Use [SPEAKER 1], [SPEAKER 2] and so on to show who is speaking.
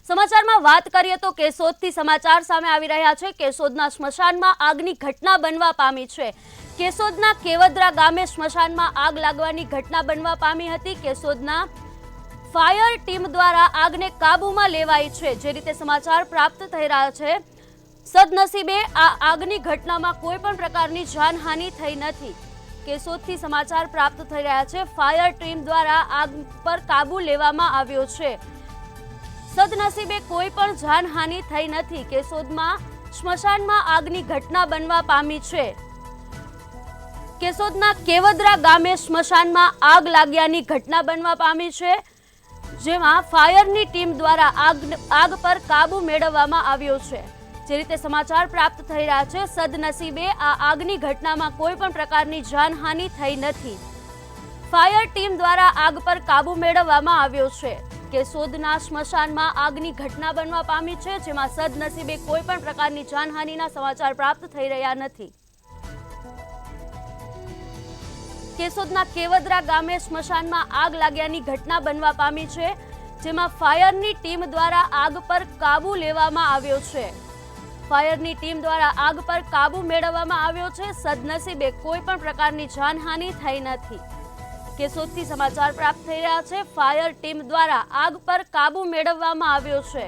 [SPEAKER 1] સમાચારમાં વાત કરીએ તો કેશોદથી સમાચાર સામે આવી રહ્યા છે। કેશોદના સ્મશાનમાં આગની ઘટના બનવા પામી છે। કેશોદના કેવદરા ગામે સ્મશાનમાં આગ લાગવાની ઘટના બનવા પામી હતી। કેશોદના ફાયર ટીમ દ્વારા આગને કાબૂમાં લેવાઈ છે। જે રીતે સમાચાર પ્રાપ્ત થઈ રહ્યા છે, સદનસીબે આ આગની ઘટનામાં કોઈ પણ પ્રકારની જાનહાનિ થઈ નથી। કેશોદથી સમાચાર પ્રાપ્ત થઈ રહ્યા છે, ફાયર ટીમ દ્વારા આગ પર કાબુ લેવામાં આવ્યો છે। સદનસીબે કોઈ પણ જાનહાનિ થઈ નથી। કેશોદમાં સ્મશાનમાં આગની ઘટના બનવા પામી છે। કેશોદના કેવદરા ગામે સ્મશાનમાં આગ લાગ્યાની ઘટના બનવા પામી છે, જેમાં ફાયરની ટીમ દ્વારા આગ પર કાબુ મેળવવામાં આવ્યો છે। જે રીતે સમાચાર પ્રાપ્ત થઈ રહ્યા છે, સદનસીબે આ આગની ઘટનામાં કોઈ પણ પ્રકારની જાનહાનિ થઈ નથી। ફાયર ટીમ દ્વારા આગ પર કાબુ મેળવવામાં આવ્યો છે। કેશોદના સ્મશાનમાં આગની ઘટના બનવા પામી છે, જેમાં સદનસીબે કોઈ પણ પ્રકારની જાનહાનિના સમાચાર પ્રાપ્ત થઈ રહ્યા નથી। કેશોદના કેવદરા ગામે સ્મશાનમાં આગ લાગ્યાની ઘટના બનવા પામી છે, જેમાં ફાયરની ટીમ દ્વારા આગ પર કાબુ લેવામાં આવ્યો છે। ફાયરની ટીમ દ્વારા આગ પર કાબુ મેળવવામાં આવ્યો છે। સદનસીબે કોઈ પણ પ્રકારની જાનહાનિ થઈ નથી। કેશોદથી સમાચાર પ્રાપ્ત થઈ રહ્યા છે, ફાયર ટીમ દ્વારા આગ પર કાબુ મેળવવામાં આવ્યો છે।